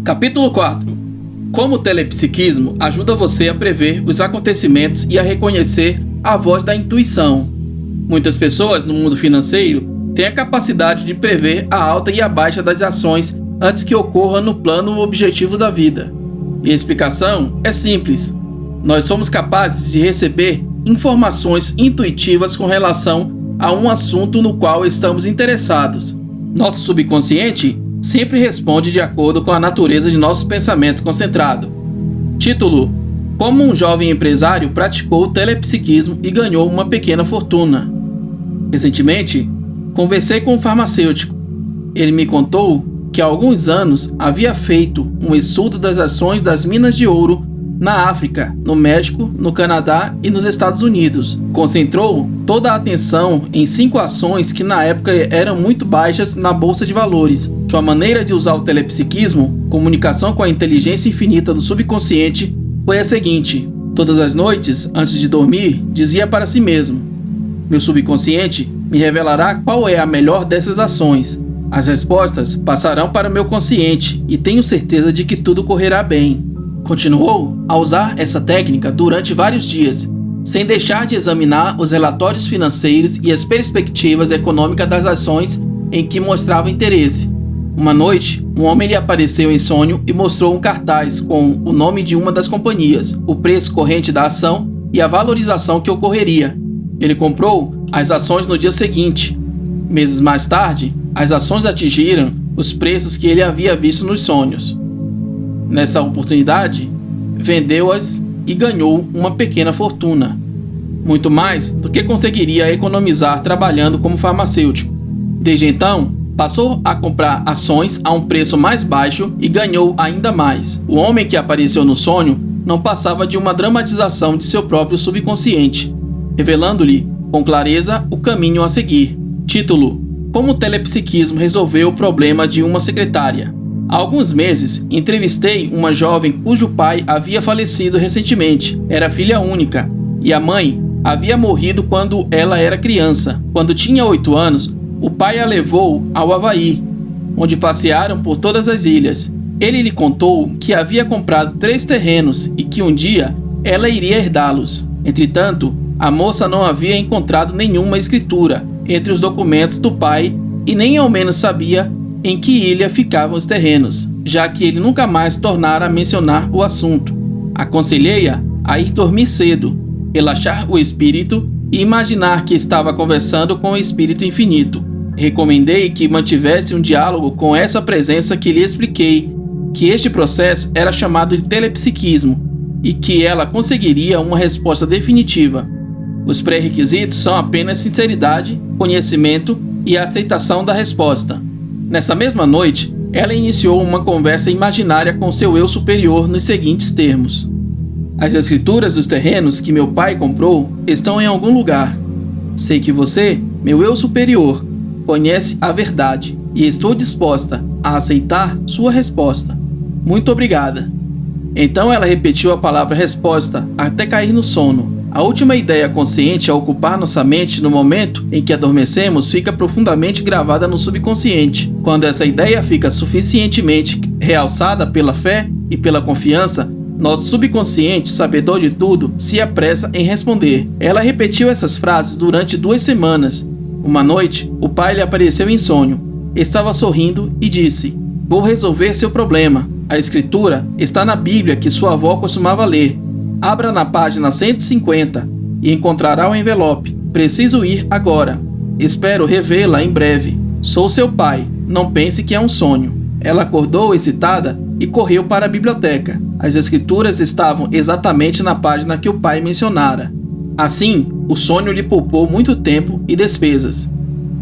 Capítulo 4. Como o telepsiquismo ajuda você a prever os acontecimentos e a reconhecer a voz da intuição. Muitas pessoas no mundo financeiro têm a capacidade de prever a alta e a baixa das ações antes que ocorra no plano objetivo da vida. E a explicação é simples. Nós somos capazes de receber informações intuitivas com relação a um assunto no qual estamos interessados. Nosso subconsciente sempre responde de acordo com a natureza de nosso pensamento concentrado. Título: Como um jovem empresário praticou o telepsiquismo e ganhou uma pequena fortuna. Recentemente, conversei com um farmacêutico. Ele me contou que há alguns anos havia feito um estudo das ações das minas de ouro na África, no México, no Canadá e nos Estados Unidos. Concentrou toda a atenção em 5 ações que na época eram muito baixas na bolsa de valores. Sua maneira de usar o telepsiquismo, comunicação com a inteligência infinita do subconsciente, foi a seguinte: todas as noites, antes de dormir, dizia para si mesmo: meu subconsciente me revelará qual é a melhor dessas ações. As respostas passarão para o meu consciente e tenho certeza de que tudo correrá bem. Continuou a usar essa técnica durante vários dias, sem deixar de examinar os relatórios financeiros e as perspectivas econômicas das ações em que mostrava interesse. Uma noite, um homem lhe apareceu em sonho e mostrou um cartaz com o nome de uma das companhias, o preço corrente da ação e a valorização que ocorreria. Ele comprou as ações no dia seguinte. Meses mais tarde, as ações atingiram os preços que ele havia visto nos sonhos. Nessa oportunidade, vendeu-as e ganhou uma pequena fortuna, muito mais do que conseguiria economizar trabalhando como farmacêutico. Desde então, passou a comprar ações a um preço mais baixo e ganhou ainda mais. O homem que apareceu no sonho não passava de uma dramatização de seu próprio subconsciente, revelando-lhe com clareza o caminho a seguir. Título: Como o telepsiquismo resolveu o problema de uma secretária. Há alguns meses, entrevistei uma jovem cujo pai havia falecido recentemente. Era filha única, e a mãe havia morrido quando ela era criança. Quando tinha 8 anos, o pai a levou ao Havaí, onde passearam por todas as ilhas. Ele lhe contou que havia comprado 3 terrenos e que um dia ela iria herdá-los. Entretanto, a moça não havia encontrado nenhuma escritura entre os documentos do pai e nem ao menos sabia em que ilha ficavam os terrenos, já que ele nunca mais tornara a mencionar o assunto. Aconselhei-a a ir dormir cedo, relaxar o espírito e imaginar que estava conversando com o espírito infinito. Recomendei que mantivesse um diálogo com essa presença que lhe expliquei, que este processo era chamado de telepsiquismo e que ela conseguiria uma resposta definitiva. Os pré-requisitos são apenas sinceridade, conhecimento e a aceitação da resposta. Nessa mesma noite, ela iniciou uma conversa imaginária com seu eu superior nos seguintes termos: as escrituras dos terrenos que meu pai comprou estão em algum lugar. Sei que você, meu eu superior, conhece a verdade e estou disposta a aceitar sua resposta. Muito obrigada. Então ela repetiu a palavra resposta até cair no sono. A última ideia consciente a ocupar nossa mente no momento em que adormecemos fica profundamente gravada no subconsciente. Quando essa ideia fica suficientemente realçada pela fé e pela confiança, nosso subconsciente, sabedor de tudo, se apressa em responder. Ela repetiu essas frases durante 2 semanas. Uma noite, o pai lhe apareceu em sonho. Estava sorrindo e disse: vou resolver seu problema. A escritura está na Bíblia que sua avó costumava ler. Abra na página 150 e encontrará o envelope. Preciso ir agora. Espero revê-la em breve. Sou seu pai. Não pense que é um sonho. Ela acordou excitada e correu para a biblioteca. As escrituras estavam exatamente na página que o pai mencionara. Assim, o sonho lhe poupou muito tempo e despesas.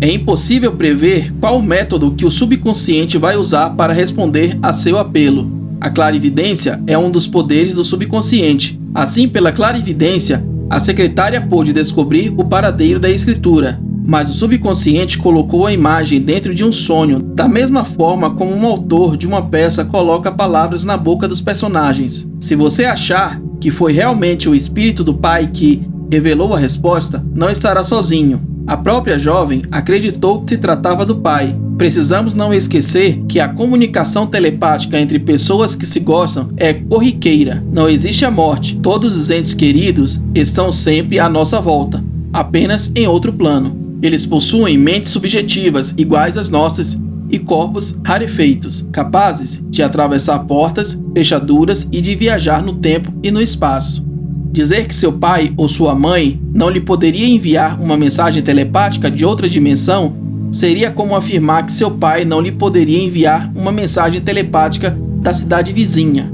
É impossível prever qual método que o subconsciente vai usar para responder a seu apelo. A clarividência é um dos poderes do subconsciente. Assim, pela clarividência, a secretária pôde descobrir o paradeiro da escritura, mas o subconsciente colocou a imagem dentro de um sonho, da mesma forma como um autor de uma peça coloca palavras na boca dos personagens. Se você achar que foi realmente o espírito do pai que revelou a resposta, não estará sozinho. A própria jovem acreditou que se tratava do pai, Precisamos não esquecer que a comunicação telepática entre pessoas que se gostam é corriqueira. Não existe a morte. Todos os entes queridos estão sempre à nossa volta, apenas em outro plano. Eles possuem mentes subjetivas iguais às nossas e corpos rarefeitos, capazes de atravessar portas, fechaduras e de viajar no tempo e no espaço. Dizer que seu pai ou sua mãe não lhe poderia enviar uma mensagem telepática de outra dimensão seria como afirmar que seu pai não lhe poderia enviar uma mensagem telepática da cidade vizinha,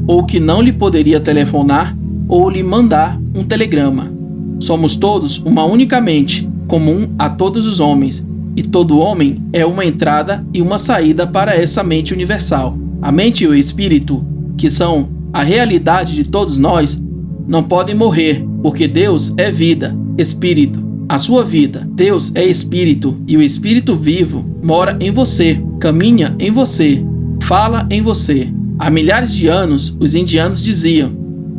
ou que não lhe poderia telefonar ou lhe mandar um telegrama. Somos todos uma única mente, comum a todos os homens, e todo homem é uma entrada e uma saída para essa mente universal. A mente e o espírito, que são a realidade de todos nós, não podem morrer, porque Deus é vida, espírito. A sua vida, Deus é espírito, e o espírito vivo mora em você, caminha em você, fala em você. Há milhares de anos, os indianos diziam: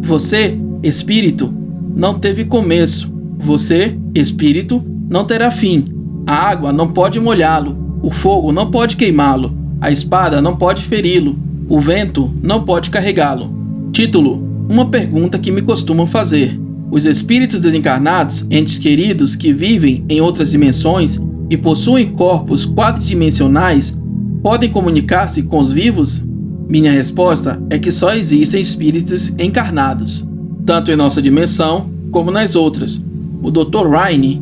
você, espírito, não teve começo. Você, espírito, não terá fim. A água não pode molhá-lo, o fogo não pode queimá-lo, a espada não pode feri-lo, o vento não pode carregá-lo. Título: uma pergunta que me costumam fazer. Os espíritos desencarnados, entes queridos que vivem em outras dimensões e possuem corpos quadridimensionais, podem comunicar-se com os vivos? Minha resposta é que só existem espíritos encarnados, tanto em nossa dimensão como nas outras. O Dr. Rhine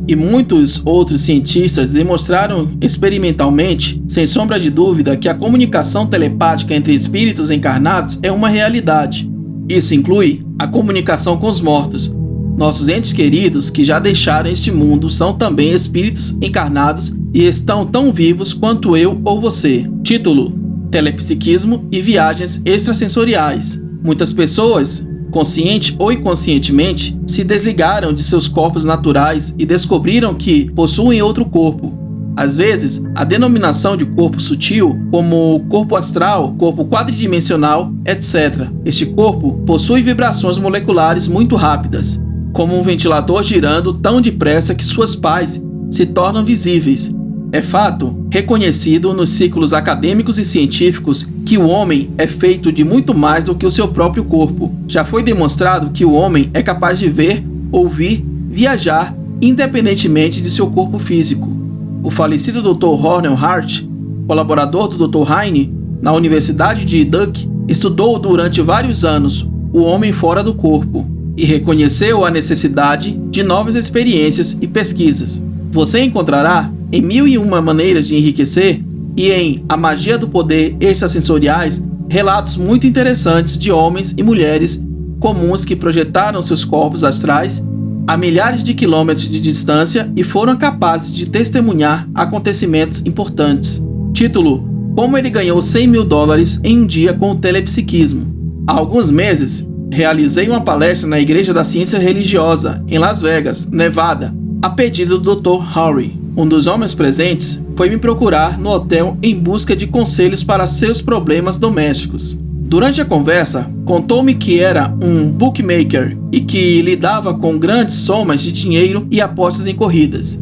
e muitos outros cientistas demonstraram experimentalmente, sem sombra de dúvida, que a comunicação telepática entre espíritos encarnados é uma realidade. Isso inclui a comunicação com os mortos. Nossos entes queridos que já deixaram este mundo são também espíritos encarnados e estão tão vivos quanto eu ou você. Título: Telepsiquismo e viagens extrasensoriais. Muitas pessoas, consciente ou inconscientemente, se desligaram de seus corpos naturais e descobriram que possuem outro corpo. Às vezes, a denominação de corpo sutil, como corpo astral, corpo quadridimensional, etc. Este corpo possui vibrações moleculares muito rápidas, como um ventilador girando tão depressa que suas pás se tornam visíveis. É fato, reconhecido nos círculos acadêmicos e científicos, que o homem é feito de muito mais do que o seu próprio corpo. Já foi demonstrado que o homem é capaz de ver, ouvir, viajar, independentemente de seu corpo físico. O falecido Dr. Hornell Hart, colaborador do Dr. Rhine, na Universidade de Duke, estudou durante vários anos o homem fora do corpo e reconheceu a necessidade de novas experiências e pesquisas. Você encontrará em 1001 maneiras de enriquecer e em A Magia do Poder Extrasensoriais relatos muito interessantes de homens e mulheres comuns que projetaram seus corpos astrais a milhares de quilômetros de distância e foram capazes de testemunhar acontecimentos importantes. Título: Como ele ganhou $100 mil em um dia com o telepsiquismo. Há alguns meses, realizei uma palestra na Igreja da Ciência Religiosa, em Las Vegas, Nevada, a pedido do Dr. Harry. Um dos homens presentes foi me procurar no hotel em busca de conselhos para seus problemas domésticos. Durante a conversa, contou-me que era um bookmaker e que lidava com grandes somas de dinheiro e apostas em corridas.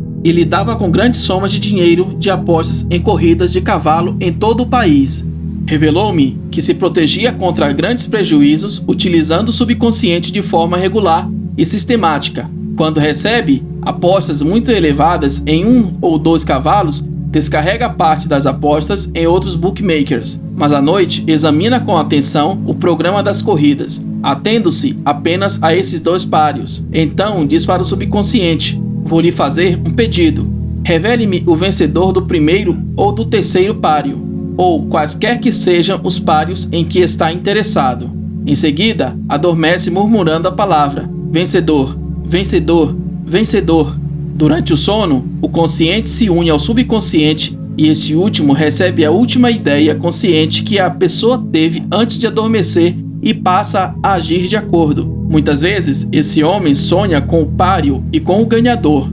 de corridas de cavalo em todo o país. Revelou-me que se protegia contra grandes prejuízos utilizando o subconsciente de forma regular e sistemática. Quando recebe apostas muito elevadas em 1 ou 2 cavalos, descarrega parte das apostas em outros bookmakers, mas à noite examina com atenção o programa das corridas, atendo-se apenas a esses 2 páreos. Então diz para o subconsciente: vou lhe fazer um pedido. Revele-me o vencedor do primeiro ou do terceiro páreo, ou quaisquer que sejam os páreos em que está interessado. Em seguida, adormece murmurando a palavra: vencedor, vencedor, vencedor. Durante o sono, o consciente se une ao subconsciente e este último recebe a última ideia consciente que a pessoa teve antes de adormecer e passa a agir de acordo. Muitas vezes, esse homem sonha com o páreo e com o ganhador.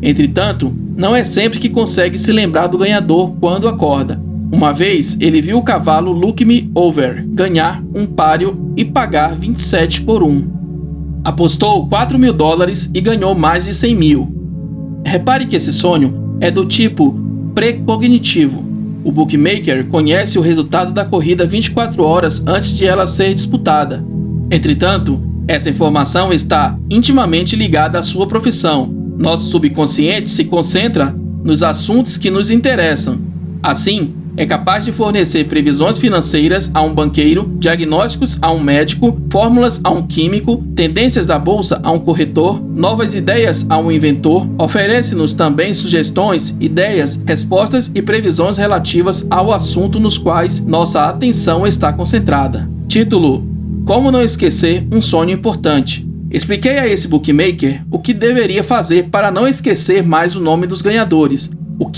Entretanto, não é sempre que consegue se lembrar do ganhador quando acorda. Uma vez, ele viu o cavalo Look Me Over ganhar um páreo e pagar 27 por 1. Apostou $4 mil e ganhou mais de 100 mil. Repare que esse sonho é do tipo precognitivo. O bookmaker conhece o resultado da corrida 24 horas antes de ela ser disputada. Entretanto, essa informação está intimamente ligada à sua profissão. Nosso subconsciente se concentra nos assuntos que nos interessam. Assim, é capaz de fornecer previsões financeiras a um banqueiro, diagnósticos a um médico, fórmulas a um químico, tendências da bolsa a um corretor, novas ideias a um inventor, oferece-nos também sugestões, ideias, respostas e previsões relativas ao assunto nos quais nossa atenção está concentrada. Título: Como não esquecer um sonho importante. Expliquei a esse bookmaker o que deveria fazer para não esquecer mais o nome dos ganhadores, o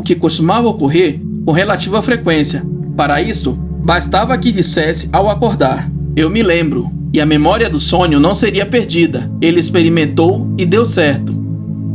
que costumava ocorrer com relativa frequência. Para isso, bastava que dissesse ao acordar: "Eu me lembro", e a memória do sonho não seria perdida. Ele experimentou e deu certo.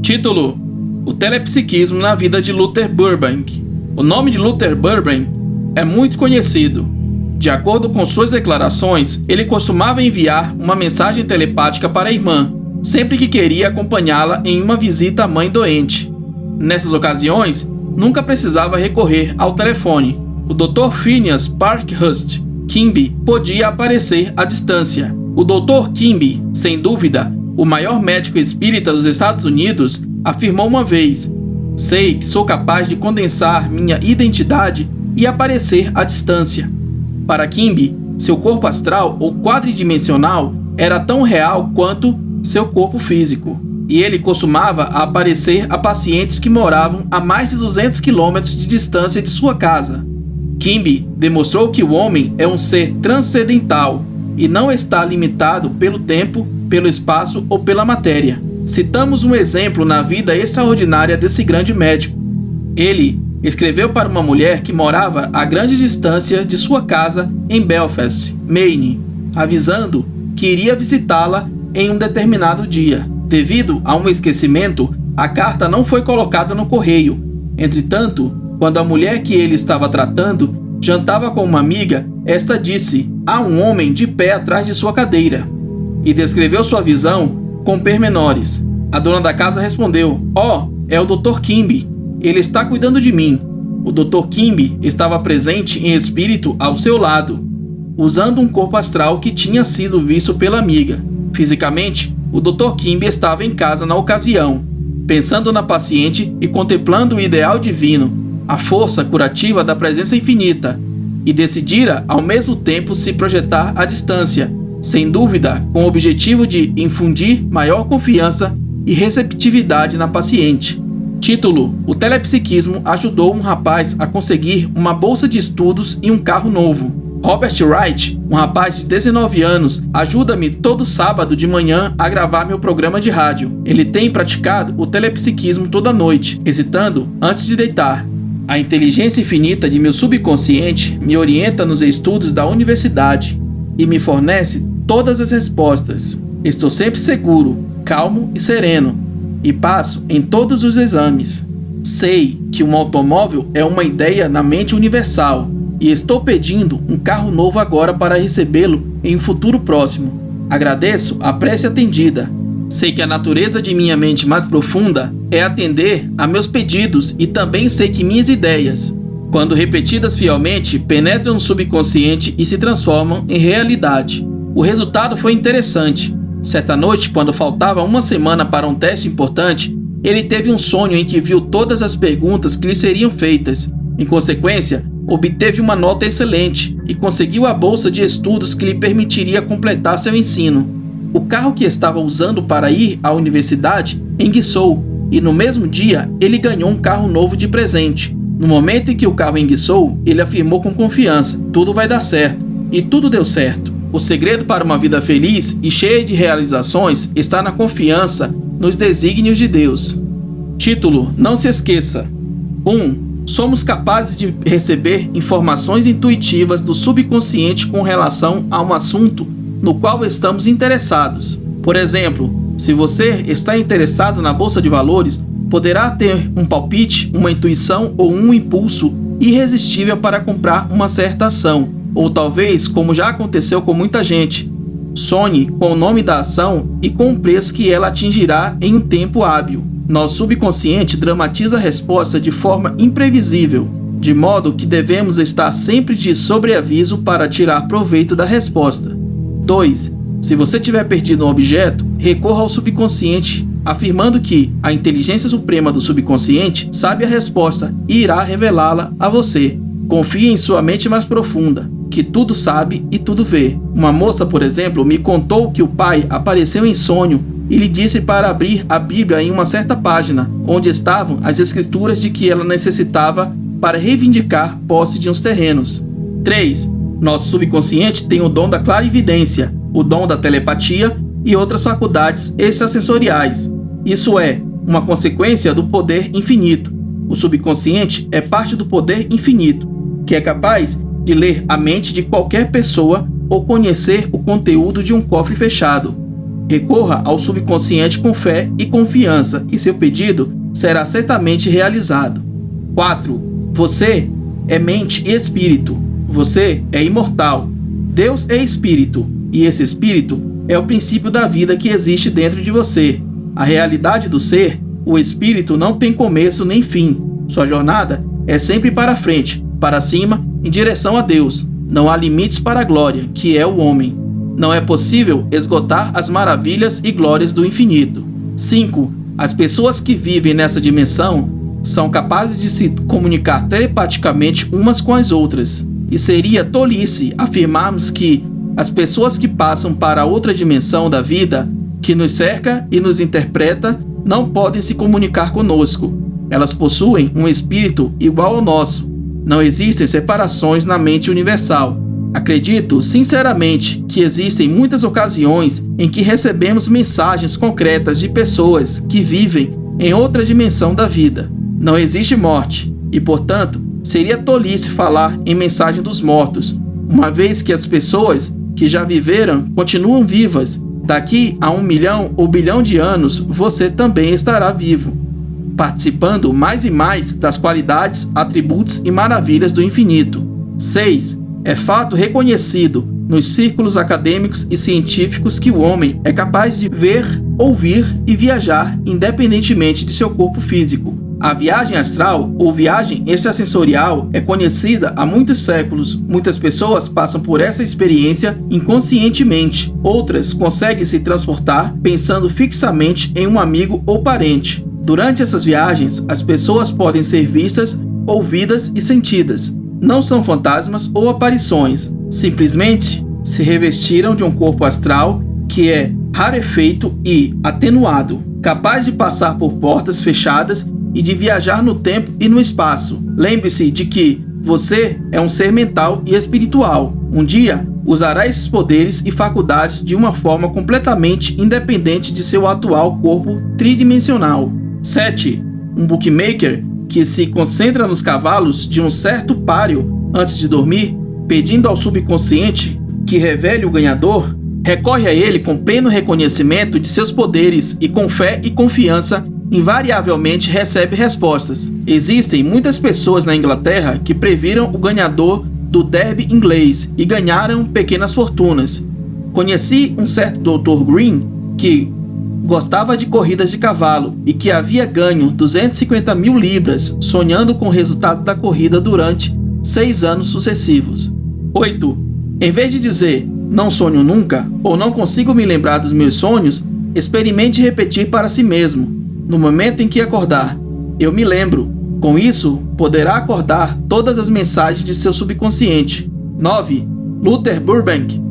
Título: O telepsiquismo na vida de Luther Burbank. O nome de Luther Burbank é muito conhecido. De acordo com suas declarações, ele costumava enviar uma mensagem telepática para a irmã, sempre que queria acompanhá-la em uma visita à mãe doente. Nessas ocasiões, nunca precisava recorrer ao telefone. O Dr. Phineas Parkhurst Quimby podia aparecer à distância. O Dr. Quimby, sem dúvida, o maior médico espírita dos Estados Unidos, afirmou uma vez: "Sei que sou capaz de condensar minha identidade e aparecer à distância." Para Quimby, seu corpo astral ou quadridimensional era tão real quanto seu corpo físico, e ele costumava aparecer a pacientes que moravam a mais de 200 quilômetros de distância de sua casa. Quimby demonstrou que o homem é um ser transcendental e não está limitado pelo tempo, pelo espaço ou pela matéria. Citamos um exemplo na vida extraordinária desse grande médico. Ele escreveu para uma mulher que morava a grande distância de sua casa em Belfast, Maine, avisando que iria visitá-la em um determinado dia. Devido a um esquecimento, a carta não foi colocada no correio. Entretanto, quando a mulher que ele estava tratando jantava com uma amiga, esta disse: "Há um homem de pé atrás de sua cadeira", e descreveu sua visão com pormenores. A dona da casa respondeu: "Oh, é o Dr. Quimby. Ele está cuidando de mim." O Dr. Quimby estava presente em espírito ao seu lado, usando um corpo astral que tinha sido visto pela amiga. Fisicamente, o Dr. Quimby estava em casa na ocasião, pensando na paciente e contemplando o ideal divino, a força curativa da presença infinita, e decidira ao mesmo tempo se projetar à distância, sem dúvida com o objetivo de infundir maior confiança e receptividade na paciente. Título: O telepsiquismo ajudou um rapaz a conseguir uma bolsa de estudos e um carro novo. Robert Wright, um rapaz de 19 anos, ajuda-me todo sábado de manhã a gravar meu programa de rádio. Ele tem praticado o telepsiquismo toda noite, recitando antes de deitar. A inteligência infinita de meu subconsciente me orienta nos estudos da universidade e me fornece todas as respostas. Estou sempre seguro, calmo e sereno, e passo em todos os exames. Sei que um automóvel é uma ideia na mente universal e estou pedindo um carro novo agora para recebê-lo em um futuro próximo. Agradeço a prece atendida. Sei que a natureza de minha mente mais profunda é atender a meus pedidos e também sei que minhas ideias, quando repetidas fielmente, penetram no subconsciente e se transformam em realidade. O resultado foi interessante. Certa noite, quando faltava uma semana para um teste importante, ele teve um sonho em que viu todas as perguntas que lhe seriam feitas. Em consequência, obteve uma nota excelente e conseguiu a bolsa de estudos que lhe permitiria completar seu ensino. O carro que estava usando para ir à universidade enguiçou e no mesmo dia ele ganhou um carro novo de presente. No momento em que o carro enguiçou, ele afirmou com confiança: "Tudo vai dar certo." E tudo deu certo. O segredo para uma vida feliz e cheia de realizações está na confiança nos desígnios de Deus. Título: Não se esqueça. 1. Somos capazes de receber informações intuitivas do subconsciente com relação a um assunto no qual estamos interessados. Por exemplo, se você está interessado na bolsa de valores, poderá ter um palpite, uma intuição ou um impulso irresistível para comprar uma certa ação. Ou talvez, como já aconteceu com muita gente, sonhe com o nome da ação e com o preço que ela atingirá em um tempo hábil. Nosso subconsciente dramatiza a resposta de forma imprevisível, de modo que devemos estar sempre de sobreaviso para tirar proveito da resposta. 2. Se você tiver perdido um objeto, recorra ao subconsciente, afirmando que a inteligência suprema do subconsciente sabe a resposta e irá revelá-la a você. Confie em sua mente mais profunda, que tudo sabe e tudo vê. Uma moça, por exemplo, me contou que o pai apareceu em sonho e lhe disse para abrir a Bíblia em uma certa página, onde estavam as escrituras de que ela necessitava para reivindicar posse de uns terrenos. 3. Nosso subconsciente tem o dom da clarividência, o dom da telepatia e outras faculdades extrasensoriais. Isso é uma consequência do poder infinito. O subconsciente é parte do poder infinito, que é capaz de ler a mente de qualquer pessoa ou conhecer o conteúdo de um cofre fechado. Recorra ao subconsciente com fé e confiança e seu pedido será certamente realizado. 4. Você é mente e espírito. Você é imortal. Deus é espírito, e esse espírito é o princípio da vida que existe dentro de você. A realidade do ser, o espírito não tem começo nem fim. Sua jornada é sempre para frente, para cima, em direção a Deus. Não há limites para a glória, que é o homem. Não é possível esgotar as maravilhas e glórias do infinito. 5. As pessoas que vivem nessa dimensão são capazes de se comunicar telepaticamente umas com as outras. E seria tolice afirmarmos que as pessoas que passam para outra dimensão da vida, que nos cerca e nos interpreta, não podem se comunicar conosco. Elas possuem um espírito igual ao nosso. Não existem separações na mente universal. Acredito sinceramente que existem muitas ocasiões em que recebemos mensagens concretas de pessoas que vivem em outra dimensão da vida. Não existe morte e, portanto, seria tolice falar em mensagem dos mortos, uma vez que as pessoas que já viveram continuam vivas. Daqui a 1 milhão ou bilhão de anos, você também estará vivo, participando mais e mais das qualidades, atributos e maravilhas do infinito. 6. É fato reconhecido nos círculos acadêmicos e científicos que o homem é capaz de ver, ouvir e viajar independentemente de seu corpo físico. A viagem astral ou viagem extrasensorial é conhecida há muitos séculos. Muitas pessoas passam por essa experiência inconscientemente. Outras conseguem se transportar pensando fixamente em um amigo ou parente. Durante essas viagens, as pessoas podem ser vistas, ouvidas e sentidas. Não são fantasmas ou aparições. Simplesmente se revestiram de um corpo astral que é rarefeito e atenuado, capaz de passar por portas fechadas e de viajar no tempo e no espaço. Lembre-se de que você é um ser mental e espiritual. Um dia, usará esses poderes e faculdades de uma forma completamente independente de seu atual corpo tridimensional. 7. Um bookmaker que se concentra nos cavalos de um certo páreo antes de dormir, pedindo ao subconsciente que revele o ganhador, recorre a ele com pleno reconhecimento de seus poderes e com fé e confiança invariavelmente recebe respostas. Existem muitas pessoas na Inglaterra que previram o ganhador do derby inglês e ganharam pequenas fortunas. Conheci um certo Dr. Green que gostava de corridas de cavalo e que havia ganho 250 mil libras sonhando com o resultado da corrida durante 6 anos sucessivos. 8. Em vez de dizer não sonho nunca ou não consigo me lembrar dos meus sonhos, experimente repetir para si mesmo: no momento em que acordar, eu me lembro. Com isso, poderá acordar todas as mensagens de seu subconsciente. 9. Luther Burbank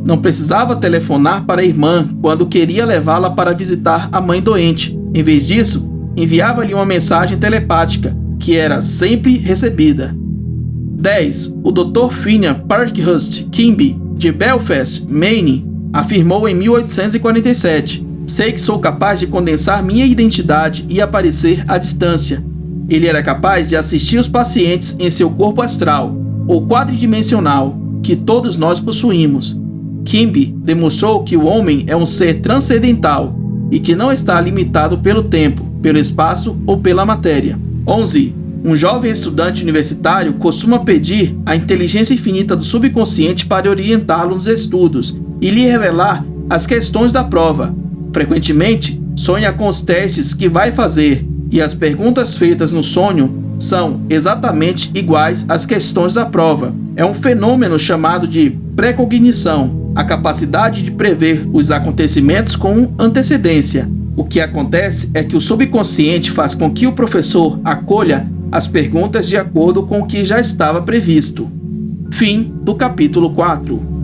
não precisava telefonar para a irmã quando queria levá-la para visitar a mãe doente. Em vez disso, enviava-lhe uma mensagem telepática, que era sempre recebida. 10. O Dr. Phineas Parkhurst Quimby, de Belfast, Maine, afirmou em 1847: sei que sou capaz de condensar minha identidade e aparecer à distância. Ele era capaz de assistir os pacientes em seu corpo astral, ou quadridimensional, que todos nós possuímos. Quimby demonstrou que o homem é um ser transcendental e que não está limitado pelo tempo, pelo espaço ou pela matéria. 11. Um jovem estudante universitário costuma pedir a inteligência infinita do subconsciente para orientá-lo nos estudos e lhe revelar as questões da prova. Frequentemente, sonha com os testes que vai fazer e as perguntas feitas no sonho são exatamente iguais às questões da prova. É um fenômeno chamado de precognição, a capacidade de prever os acontecimentos com antecedência. O que acontece é que o subconsciente faz com que o professor acolha as perguntas de acordo com o que já estava previsto. Fim do capítulo 4.